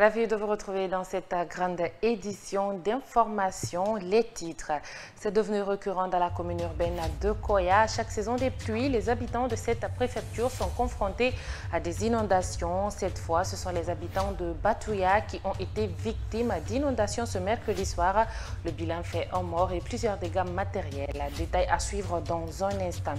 Ravi de vous retrouver dans cette grande édition d'information. Les titres. C'est devenu récurrent dans la commune urbaine de Koya. Chaque saison des pluies, les habitants de cette préfecture sont confrontés à des inondations. Cette fois, ce sont les habitants de Batouya qui ont été victimes d'inondations ce mercredi soir. Le bilan fait un mort et plusieurs dégâts matériels. Détail à suivre dans un instant.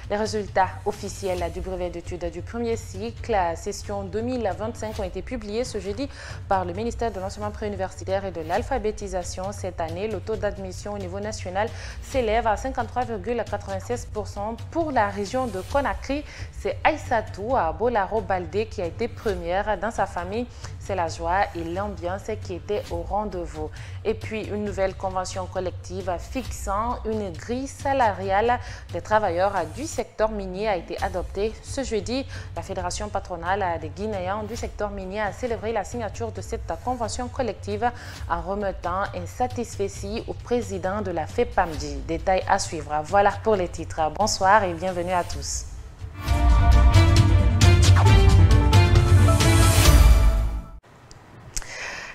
Les résultats officiels du brevet d'études du premier cycle, la session 2025, ont été publiés ce jeudi par le ministère de l'Enseignement préuniversitaire et de l'Alphabétisation. Cette année, le taux d'admission au niveau national s'élève à 53,96%. Pour la région de Conakry, c'est Aïssatou à Bolaro Baldé qui a été première. Dans sa famille, c'est la joie et l'ambiance qui étaient au rendez-vous. Et puis, une nouvelle convention collective fixant une grille salariale des travailleurs du secteur minier a été adoptée ce jeudi. La Fédération patronale des Guinéens du secteur minier a célébré la signature de cette convention collective en remettant un satisfecit au président de la FEPAMDI. Détail à suivre. Voilà pour les titres. Bonsoir et bienvenue à tous.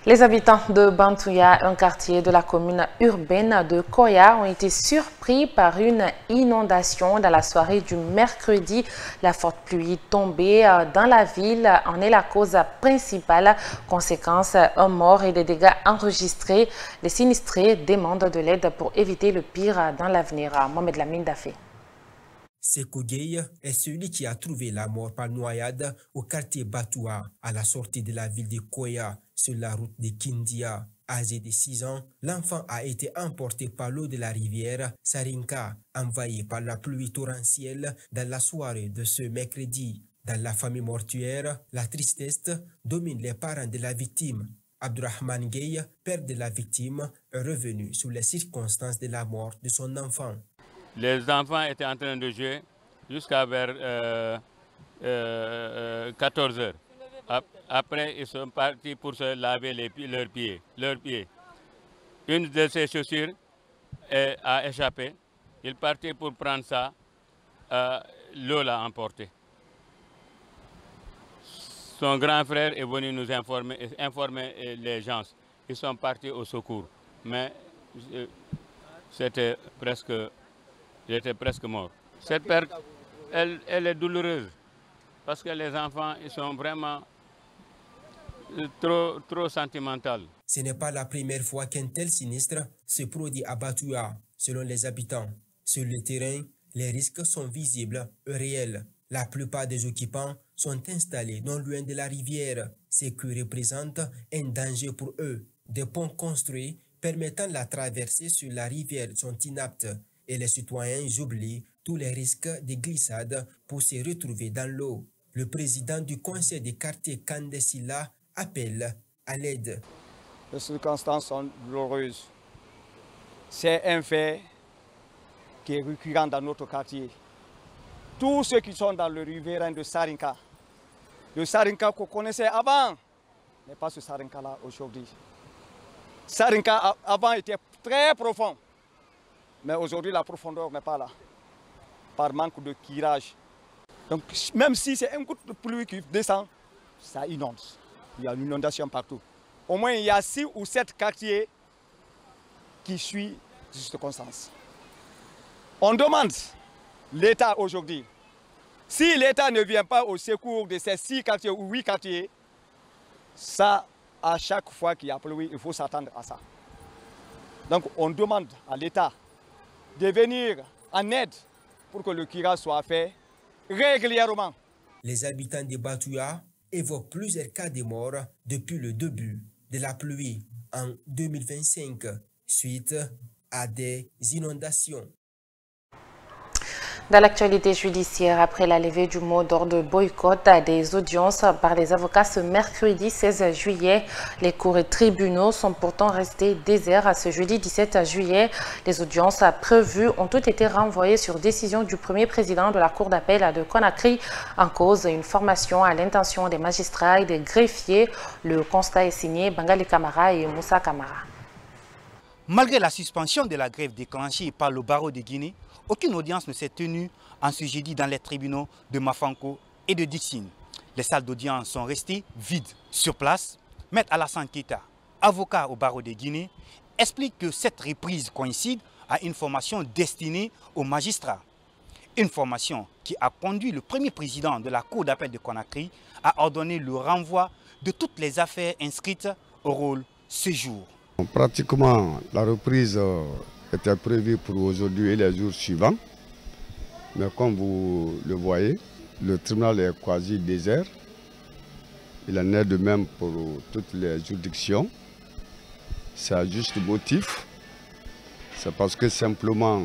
Les habitants de Bantouya, un quartier de la commune urbaine de Koya, ont été surpris par une inondation dans la soirée du mercredi. La forte pluie tombée dans la ville en est la cause principale. Conséquence, un mort et des dégâts enregistrés. Les sinistrés demandent de l'aide pour éviter le pire dans l'avenir. Mohamed Lamine Dafé. Sekou Gueye est celui qui a trouvé la mort par noyade au quartier Batouya, à la sortie de la ville de Koya, sur la route de Kindia. Âgé de 6 ans, l'enfant a été emporté par l'eau de la rivière Sarinka, envahi par la pluie torrentielle dans la soirée de ce mercredi. Dans la famille mortuaire, la tristesse domine les parents de la victime. Abdurrahman Gueye, père de la victime, est revenu sur les circonstances de la mort de son enfant. Les enfants étaient en train de jouer jusqu'à vers 14 heures. Après, ils sont partis pour se laver leurs pieds. Une de ses chaussures a échappé. Ils partaient pour prendre ça. L'eau l'a emporté. Son grand frère est venu nous informer les gens. Ils sont partis au secours. Mais j'étais presque mort. Cette perte, elle est douloureuse. Parce que les enfants, ils sont vraiment trop sentimentaux. Ce n'est pas la première fois qu'un tel sinistre se produit à Batouya, selon les habitants. Sur le terrain, les risques sont visibles et réels. La plupart des occupants sont installés non loin de la rivière, ce qui représente un danger pour eux. Des ponts construits permettant la traversée sur la rivière sont inaptes et les citoyens oublient tous les risques de glissade pour se retrouver dans l'eau. Le président du conseil des quartiers Kandesila appelle à l'aide. Les circonstances sont douloureuses. C'est un fait qui est récurrent dans notre quartier. Tous ceux qui sont dans le riverain de Sarinka, le Sarinka qu'on connaissait avant, n'est pas ce Sarinka-là aujourd'hui. Sarinka avant était très profond, mais aujourd'hui la profondeur n'est pas là, par manque de curage. Donc même si c'est un coup de pluie qui descend, ça inonde. Il y a une inondation partout. Au moins il y a 6 ou 7 quartiers qui suivent cette circonstance. On demande l'État aujourd'hui. Si l'État ne vient pas au secours de ces 6 quartiers ou 8 quartiers, ça, à chaque fois qu'il y a pluie, il faut s'attendre à ça. Donc on demande à l'État de venir en aide pour que le curage soit fait régulièrement. Les habitants de Batouya évoquent plusieurs cas de mort depuis le début de la pluie en 2025, suite à des inondations. Dans l'actualité judiciaire, après la levée du mot d'ordre de boycott des audiences par les avocats ce mercredi 16 juillet, les cours et tribunaux sont pourtant restés déserts à ce jeudi 17 juillet. Les audiences prévues ont toutes été renvoyées sur décision du premier président de la Cour d'appel de Conakry. En cause, une formation à l'intention des magistrats et des greffiers. Le constat est signé Bangali Kamara et Moussa Kamara. Malgré la suspension de la grève déclenchée par le barreau de Guinée, aucune audience ne s'est tenue en ce jeudi dans les tribunaux de Mafanko et de Dixine. Les salles d'audience sont restées vides. Sur place, Maître Alassane Keita, avocat au barreau de Guinée, explique que cette reprise coïncide à une formation destinée aux magistrats. Une formation qui a conduit le premier président de la Cour d'appel de Conakry à ordonner le renvoi de toutes les affaires inscrites au rôle ce jour. Pratiquement, la reprise était prévue pour aujourd'hui et les jours suivants. Mais comme vous le voyez, le tribunal est quasi désert. Il en est de même pour toutes les juridictions. C'est à juste motif. C'est parce que simplement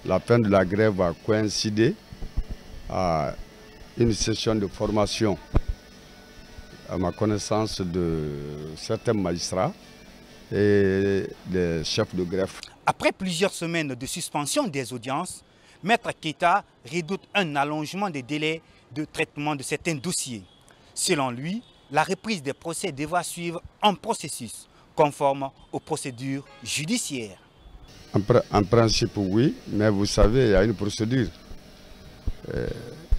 la fin de la grève va coïncider à une session de formation, à ma connaissance, de certains magistrats et des chefs de greffe. Après plusieurs semaines de suspension des audiences, Maître Keita redoute un allongement des délais de traitement de certains dossiers. Selon lui, la reprise des procès devra suivre un processus conforme aux procédures judiciaires. En principe, oui, mais vous savez, il y a une procédure.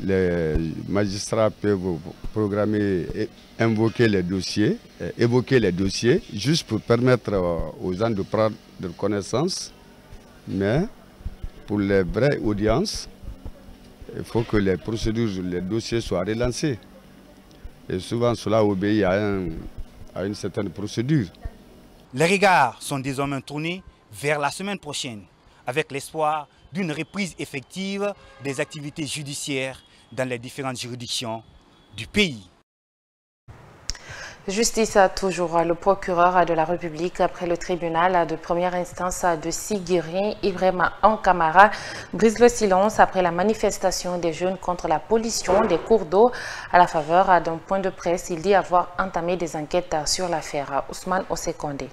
Les magistrats peuvent programmer et invoquer les dossiers, évoquer les dossiers, juste pour permettre aux gens de prendre de connaissance. Mais pour les vraies audiences, il faut que les procédures, les dossiers soient relancés. Et souvent, cela obéit à une certaine procédure. Les regards sont désormais tournés vers la semaine prochaine, avec l'espoir d'une reprise effective des activités judiciaires dans les différentes juridictions du pays. Justice a toujours le procureur de la République après le tribunal de première instance de Sigiri, Ibrahima Ankamara, brise le silence après la manifestation des jeunes contre la pollution des cours d'eau. À la faveur d'un point de presse, il dit avoir entamé des enquêtes sur l'affaire. Ousmane Osekondé.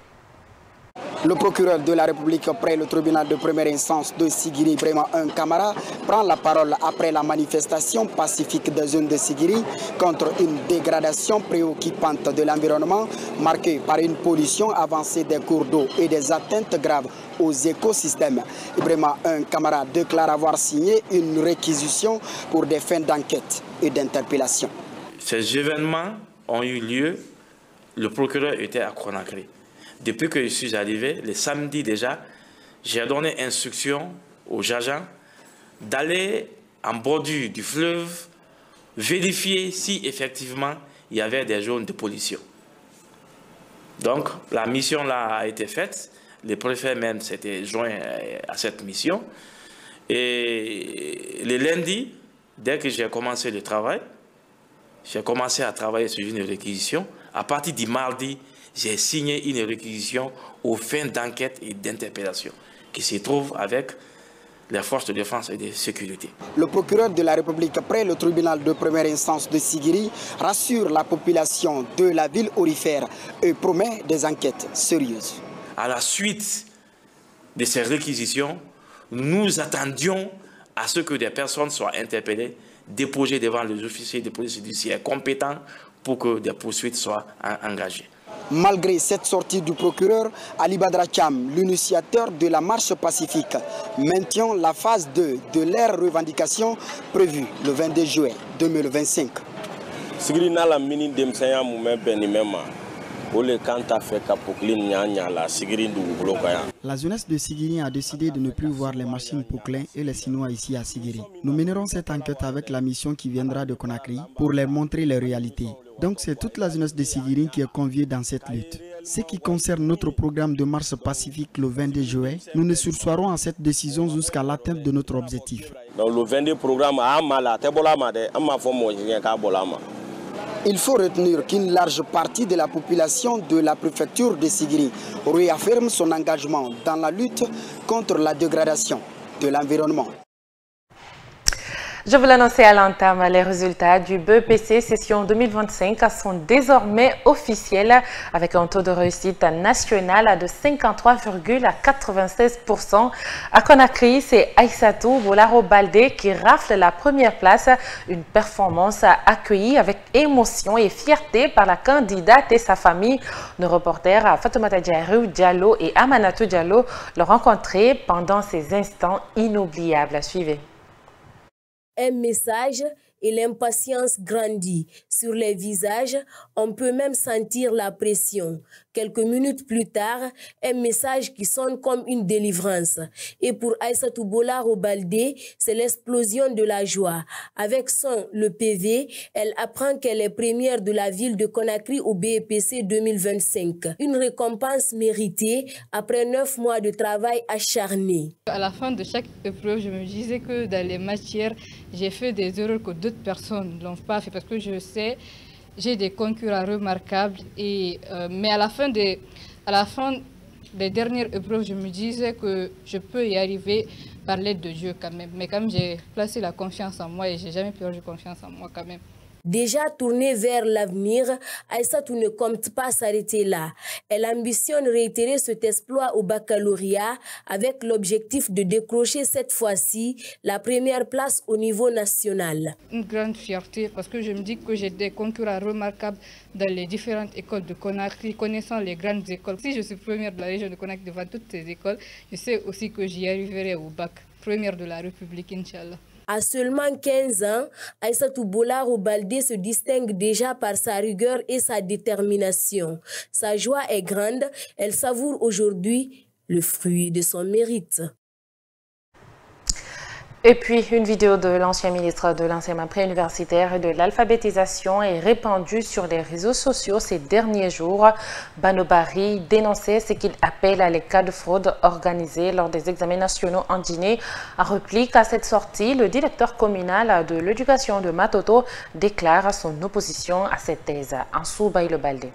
Le procureur de la République près le tribunal de première instance de Sigiri, Ibrahima Ankamara, prend la parole après la manifestation pacifique des jeunes de Sigiri contre une dégradation préoccupante de l'environnement marquée par une pollution avancée des cours d'eau et des atteintes graves aux écosystèmes. Ibrahima Ankamara déclare avoir signé une réquisition pour des fins d'enquête et d'interpellation. Ces événements ont eu lieu, le procureur était à Conakry. Depuis que je suis arrivé, le samedi déjà, j'ai donné instruction aux agents d'aller en bordure du fleuve, vérifier si effectivement il y avait des zones de pollution. Donc la mission là a été faite, le préfet même s'était joint à cette mission. Et le lundi, dès que j'ai commencé le travail, j'ai commencé à travailler sur une réquisition. À partir du mardi, j'ai signé une réquisition aux fins d'enquête et d'interpellation qui se trouve avec les forces de défense et de sécurité. Le procureur de la République près le tribunal de première instance de Sigiri rassure la population de la ville aurifère et promet des enquêtes sérieuses. À la suite de ces réquisitions, nous attendions à ce que des personnes soient interpellées, déposées devant les officiers de police judiciaire compétents pour que des poursuites soient engagées. Malgré cette sortie du procureur, Ali Badra Cham, l'initiateur de la marche pacifique, maintient la phase 2 de leur revendication prévue le 22 juillet 2025. La jeunesse de Sigiri a décidé de ne plus voir les machines Pouclin et les Sinois ici à Sigiri. Nous mènerons cette enquête avec la mission qui viendra de Conakry pour leur montrer les réalités. Donc c'est toute la jeunesse de Sigiri qui est conviée dans cette lutte. Ce qui concerne notre programme de marche pacifique le 22 juillet, nous ne sursoirons à cette décision jusqu'à l'atteinte de notre objectif. Dans le 22 programme, il faut retenir qu'une large partie de la population de la préfecture de Sigiri réaffirme son engagement dans la lutte contre la dégradation de l'environnement. Je vous l'annonçais à l'entame, les résultats du BEPC session 2025 sont désormais officiels avec un taux de réussite national de 53,96%. À Conakry, c'est Aïssatou Bolaro-Baldé qui rafle la première place, une performance accueillie avec émotion et fierté par la candidate et sa famille. Nos reporters Fatoumata Diallo et Amanatou Diallo l'ont rencontré pendant ces instants inoubliables. Suivez. Un message et l'impatience grandit. Sur les visages, on peut même sentir la pression. Quelques minutes plus tard, un message qui sonne comme une délivrance. Et pour Aïssatou Bolaro Baldé, c'est l'explosion de la joie. Avec le PV, elle apprend qu'elle est première de la ville de Conakry au BEPC 2025. Une récompense méritée après 9 mois de travail acharné. À la fin de chaque épreuve, je me disais que dans les matières, j'ai fait des erreurs que d'autres personnes ne l'ont pas fait parce que je sais, j'ai des concurrents remarquables. Mais à la fin des dernières épreuves, je me disais que je peux y arriver par l'aide de Dieu quand même. Mais comme j'ai placé la confiance en moi et j'ai jamais perdu confiance en moi quand même. Déjà tournée vers l'avenir, Aïssatou ne compte pas s'arrêter là. Elle ambitionne réitérer cet exploit au baccalauréat avec l'objectif de décrocher cette fois-ci la première place au niveau national. Une grande fierté parce que je me dis que j'ai des concurrents remarquables dans les différentes écoles de Conakry, connaissant les grandes écoles. Si je suis première de la région de Conakry devant toutes ces écoles, je sais aussi que j'y arriverai au bac, première de la République, Inch'Allah. À seulement 15 ans, Aïssatou Bolaro Baldé se distingue déjà par sa rigueur et sa détermination. Sa joie est grande, elle savoure aujourd'hui le fruit de son mérite. Et puis, une vidéo de l'ancien ministre de l'enseignement préuniversitaire et de l'alphabétisation est répandue sur les réseaux sociaux ces derniers jours. Banobari dénonçait ce qu'il appelle les cas de fraude organisés lors des examens nationaux en Guinée. En réplique à cette sortie, le directeur communal de l'éducation de Matoto déclare son opposition à cette thèse. Ansou Baïle Baldé.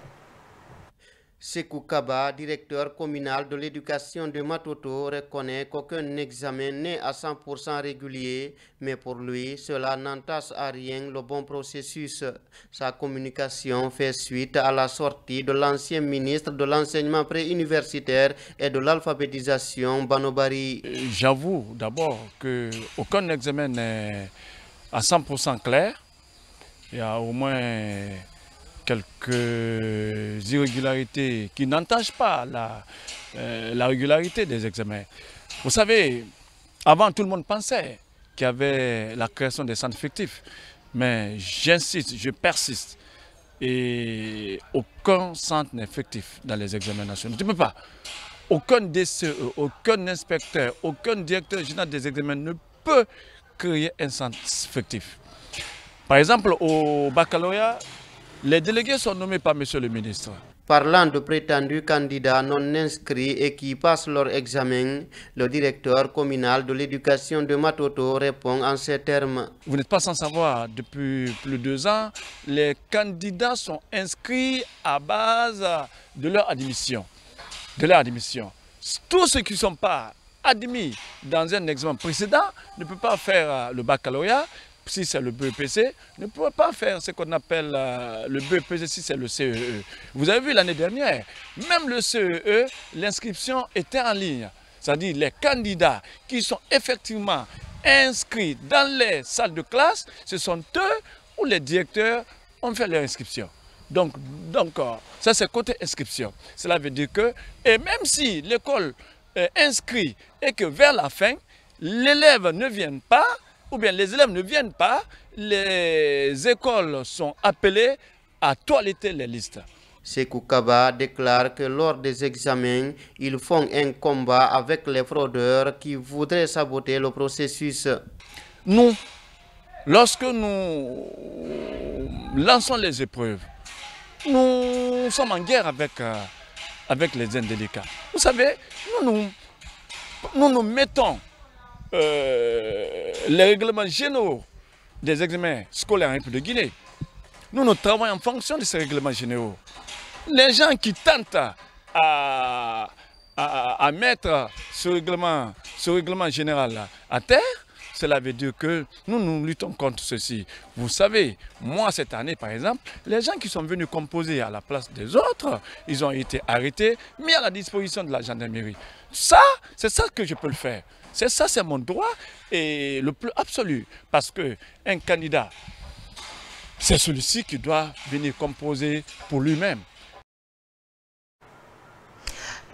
Sekou Kaba, directeur communal de l'éducation de Matoto, reconnaît qu'aucun examen n'est à 100% régulier, mais pour lui, cela n'entache à rien le bon processus. Sa communication fait suite à la sortie de l'ancien ministre de l'enseignement préuniversitaire et de l'alphabétisation, Banobari. J'avoue d'abord qu'aucun examen n'est à 100% clair. Il y a au moins quelques irrégularités qui n'entachent pas la régularité des examens. Vous savez, avant tout le monde pensait qu'il y avait la création des centres fictifs, mais j'insiste, je persiste, et aucun centre n'est fictif dans les examens nationaux. Tu ne peux pas. Aucun DCE, aucun inspecteur, aucun directeur général des examens ne peut créer un centre fictif. Par exemple, au baccalauréat, les délégués sont nommés par M. le ministre. Parlant de prétendus candidats non inscrits et qui passent leur examen, le directeur communal de l'éducation de Matoto répond en ces termes. Vous n'êtes pas sans savoir, depuis plus de 2 ans, les candidats sont inscrits à base de leur admission. Tous ceux qui ne sont pas admis dans un examen précédent ne peuvent pas faire le baccalauréat. Si c'est le BEPC, ne pourrait pas faire ce qu'on appelle le BEPC si c'est le CEE. Vous avez vu l'année dernière, même le CEE, l'inscription était en ligne. C'est-à-dire les candidats qui sont effectivement inscrits dans les salles de classe, ce sont eux où les directeurs ont fait leur inscription. Donc ça c'est côté inscription. Cela veut dire que, et même si l'école inscrit et que vers la fin, l'élève ne vient pas, ou bien les élèves ne viennent pas, les écoles sont appelées à toiletter les listes. Sekou Kaba déclare que lors des examens, ils font un combat avec les fraudeurs qui voudraient saboter le processus. Nous, lorsque nous lançons les épreuves, nous sommes en guerre avec les indélicats. Vous savez, nous mettons les règlements généraux des examens scolaires en République de Guinée. Nous travaillons en fonction de ces règlements généraux. Les gens qui tentent à mettre ce règlement général à terre, cela veut dire que nous luttons contre ceci. Vous savez, moi cette année par exemple, les gens qui sont venus composer à la place des autres, ils ont été arrêtés, mis à la disposition de la gendarmerie. Ça, c'est ça que je peux le faire. C'est ça, c'est mon droit et le plus absolu. Parce qu'un candidat, c'est celui-ci qui doit venir composer pour lui-même.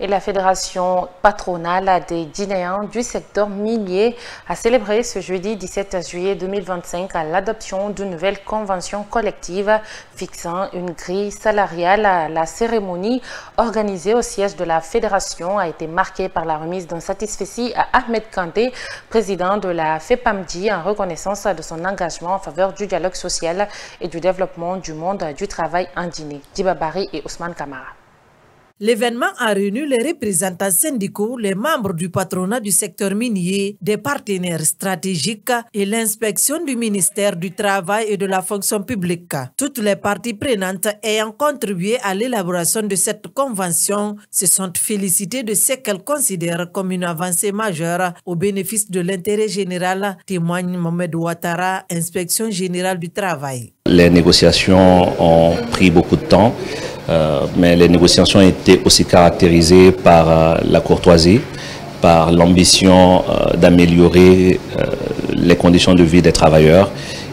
Et la Fédération patronale des Guinéens du secteur minier a célébré ce jeudi 17 juillet 2025 l'adoption d'une nouvelle convention collective fixant une grille salariale. La cérémonie organisée au siège de la Fédération a été marquée par la remise d'un satisfecit à Ahmed Kanté, président de la FEPAMGI, en reconnaissance de son engagement en faveur du dialogue social et du développement du monde du travail en Guinée. Djiba Bari et Ousmane Kamara. L'événement a réuni les représentants syndicaux, les membres du patronat du secteur minier, des partenaires stratégiques et l'inspection du ministère du Travail et de la fonction publique. Toutes les parties prenantes ayant contribué à l'élaboration de cette convention se sont félicitées de ce qu'elles considèrent comme une avancée majeure au bénéfice de l'intérêt général, témoigne Mohamed Ouattara, inspection générale du travail. Les négociations ont pris beaucoup de temps. Mais les négociations étaient aussi caractérisées par la courtoisie, par l'ambition d'améliorer les conditions de vie des travailleurs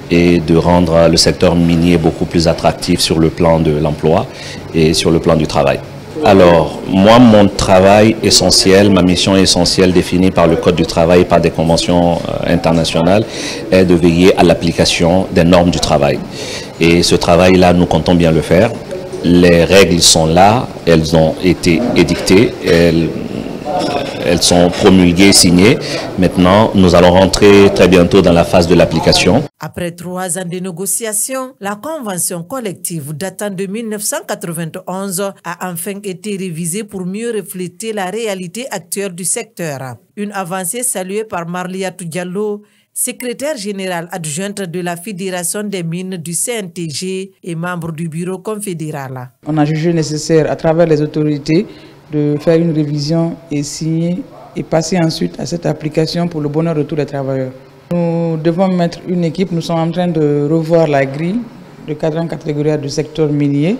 et de rendre le secteur minier beaucoup plus attractif sur le plan de l'emploi et sur le plan du travail. Alors, moi, mon travail essentiel, ma mission essentielle définie par le Code du travail et par des conventions internationales est de veiller à l'application des normes du travail. Et ce travail-là, nous comptons bien le faire. Les règles sont là, elles ont été édictées, elles sont promulguées, signées. Maintenant, nous allons rentrer très bientôt dans la phase de l'application. Après 3 ans de négociations, la convention collective datant de 1991 a enfin été révisée pour mieux refléter la réalité actuelle du secteur. Une avancée saluée par Marliatou Diallo, secrétaire générale adjointe de la Fédération des mines du CNTG et membre du bureau confédéral. On a jugé nécessaire à travers les autorités de faire une révision et signer et passer ensuite à cette application pour le bonheur de tous les travailleurs. Nous devons mettre une équipe, nous sommes en train de revoir la grille de cadran catégoriel du secteur minier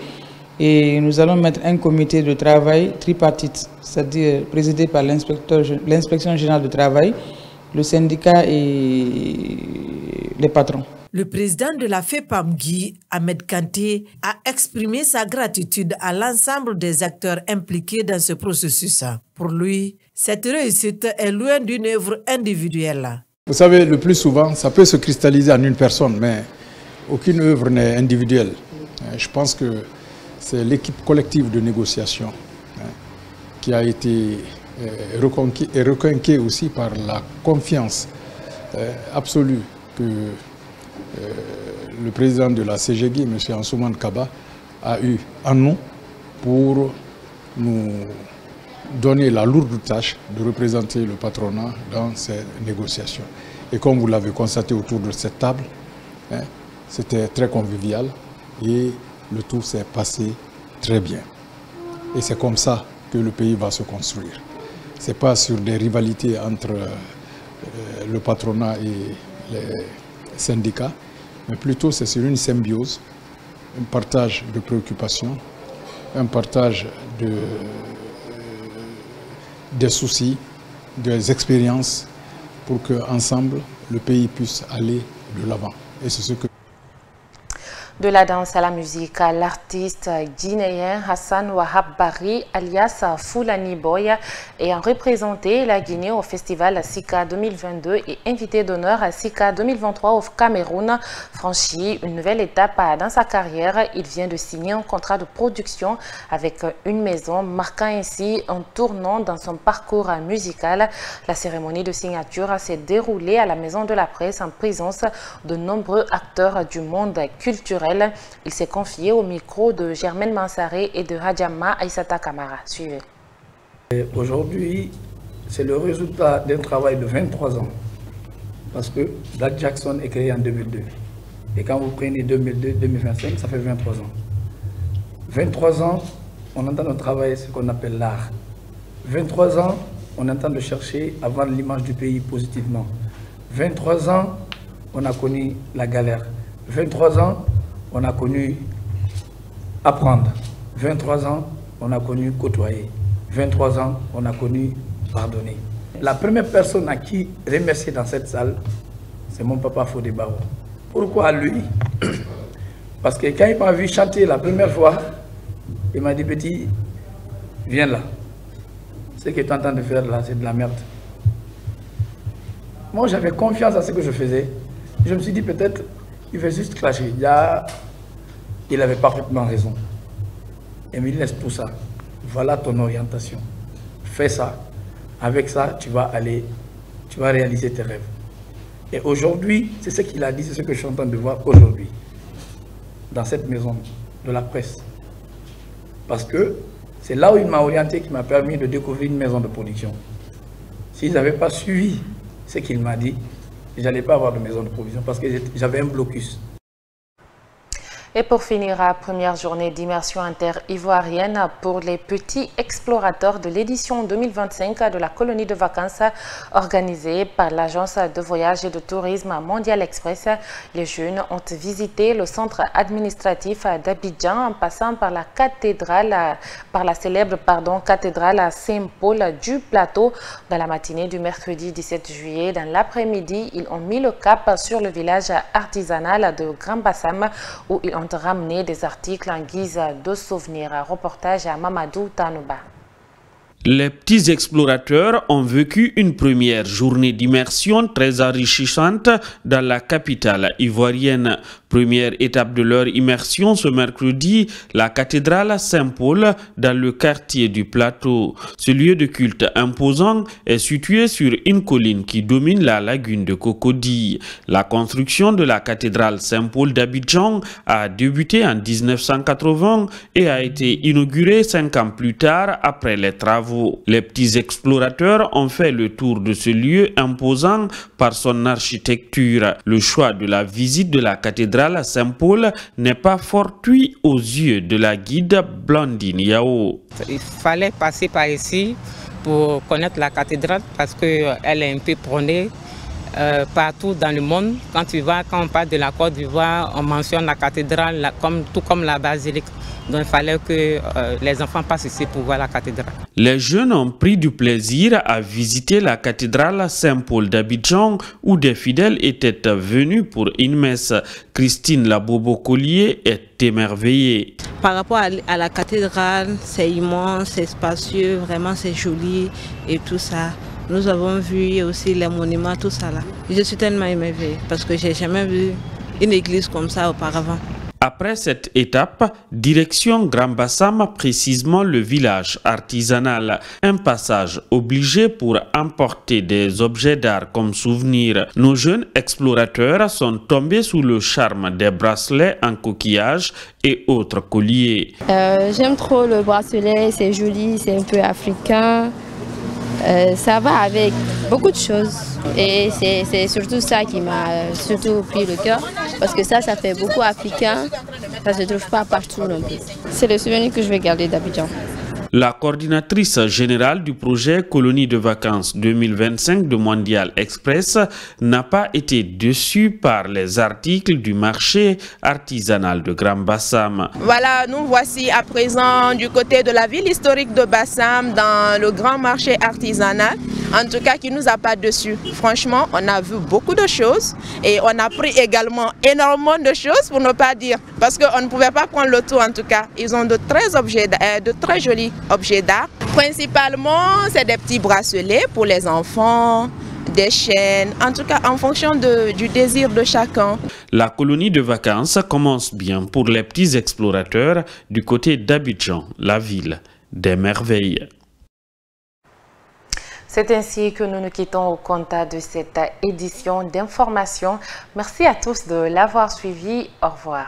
et nous allons mettre un comité de travail tripartite, c'est-à-dire présidé par l'inspection générale du travail, le syndicat et les patrons. Le président de la FEPAMGI, Ahmed Kanté, a exprimé sa gratitude à l'ensemble des acteurs impliqués dans ce processus. Pour lui, cette réussite est loin d'une œuvre individuelle. Vous savez, le plus souvent, ça peut se cristalliser en une personne, mais aucune œuvre n'est individuelle. Je pense que c'est l'équipe collective de négociation qui a été reconquis aussi par la confiance absolue que le président de la CGGI, M. Ansoumane Kaba, a eu en nous pour nous donner la lourde tâche de représenter le patronat dans ces négociations. Et comme vous l'avez constaté autour de cette table, c'était très convivial et le tout s'est passé très bien. Et c'est comme ça que le pays va se construire. Ce n'est pas sur des rivalités entre le patronat et les syndicats, mais plutôt c'est sur une symbiose, un partage de préoccupations, un partage des soucis, des expériences, pour qu'ensemble, le pays puisse aller de l'avant. Et c'est ce que... De la danse à la musique, l'artiste guinéen Hassan Wahab Bari, alias Fulani Boy, ayant représenté la Guinée au festival Sika 2022 et invité d'honneur à Sika 2023 au Cameroun, franchit une nouvelle étape dans sa carrière. Il vient de signer un contrat de production avec une maison, marquant ainsi un tournant dans son parcours musical. La cérémonie de signature s'est déroulée à la Maison de la Presse en présence de nombreux acteurs du monde culturel. Il s'est confié au micro de Germaine Mansaré et de Hadjama Aïssata Kamara. Suivez. Aujourd'hui, c'est le résultat d'un travail de 23 ans. Parce que Black Jackson est créé en 2002. Et quand vous prenez 2002-2025, ça fait 23 ans. 23 ans, on entend de travailler ce qu'on appelle l'art. 23 ans, on entend de chercher à vendre l'image du pays positivement. 23 ans, on a connu la galère. 23 ans, on a connu apprendre. 23 ans, on a connu côtoyer. 23 ans, on a connu pardonner. La première personne à qui remercier dans cette salle, c'est mon papa Fodé Barou. Pourquoi lui? Parce que quand il m'a vu chanter la première fois, il m'a dit, petit, viens là. ce que tu es en train de faire là, c'est de la merde. Moi, j'avais confiance à ce que je faisais. Je me suis dit, peut-être, il va juste clasher. Il avait parfaitement raison. Et il laisse tout ça. Voilà ton orientation. Fais ça. Avec ça, tu vas réaliser tes rêves. Et aujourd'hui, c'est ce qu'il a dit, c'est ce que je suis en train de voir aujourd'hui, dans cette maison de la presse. Parce que c'est là où il m'a orienté, qui m'a permis de découvrir une maison de production. S'ils n'avaient pas suivi ce qu'il m'a dit, je n'allais pas avoir de maison de production parce que j'avais un blocus. Et pour finir, la première journée d'immersion inter-ivoirienne pour les petits explorateurs de l'édition 2025 de la colonie de vacances organisée par l'agence de voyage et de tourisme Mondial Express. Les jeunes ont visité le centre administratif d'Abidjan en passant par la cathédrale, célèbre cathédrale Saint-Paul du Plateau. Dans la matinée du mercredi 17 juillet, dans l'après-midi, ils ont mis le cap sur le village artisanal de Grand Bassam où ils ont ramené des articles en guise de souvenir. Reportage à Mamadou Tanouba. Les petits explorateurs ont vécu une première journée d'immersion très enrichissante dans la capitale ivoirienne. Première étape de leur immersion ce mercredi, la cathédrale Saint-Paul dans le quartier du Plateau. Ce lieu de culte imposant est situé sur une colline qui domine la lagune de Cocody. La construction de la cathédrale Saint-Paul d'Abidjan a débuté en 1980 et a été inaugurée 5 ans plus tard après les travaux. Les petits explorateurs ont fait le tour de ce lieu imposant par son architecture. Le choix de la visite de la cathédrale Saint-Paul n'est pas fortuit aux yeux de la guide Blandine Yao. Il fallait passer par ici pour connaître la cathédrale parce qu'elle est un peu prônée partout dans le monde. Quand on parle de la Côte d'Ivoire, on mentionne la cathédrale tout comme la basilique. Donc il fallait que les enfants passent ici pour voir la cathédrale. Les jeunes ont pris du plaisir à visiter la cathédrale Saint-Paul d'Abidjan où des fidèles étaient venus pour une messe. Christine Labobo-Collier est émerveillée. Par rapport à la cathédrale, c'est immense, c'est spacieux, vraiment c'est joli et tout ça. Nous avons vu aussi les monuments, tout ça là. Je suis tellement émerveillée parce que j'ai jamais vu une église comme ça auparavant. Après cette étape, direction Grand Bassam, précisément le village artisanal. Un passage obligé pour emporter des objets d'art comme souvenir. Nos jeunes explorateurs sont tombés sous le charme des bracelets en coquillage et autres colliers. J'aime trop le bracelet, c'est joli, c'est un peu africain. Ça va avec beaucoup de choses et c'est surtout ça qui m'a surtout pris le cœur parce que ça fait beaucoup africain, ça se trouve pas partout non plus. C'est le souvenir que je vais garder d'Abidjan. La coordinatrice générale du projet Colonie de vacances 2025 de Mondial Express n'a pas été déçue par les articles du marché artisanal de Grand Bassam. Voilà, nous voici à présent du côté de la ville historique de Bassam dans le grand marché artisanal. En tout cas, qui ne nous a pas déçus. Franchement, on a vu beaucoup de choses et on a pris également énormément de choses pour ne pas dire. Parce qu'on ne pouvait pas prendre le tout en tout cas. Ils ont de très jolis objets d'art. Principalement, c'est des petits bracelets pour les enfants, des chaînes, en tout cas en fonction du désir de chacun. La colonie de vacances commence bien pour les petits explorateurs du côté d'Abidjan, la ville des merveilles. C'est ainsi que nous nous quittons au compte de cette édition d'information. Merci à tous de l'avoir suivi. Au revoir.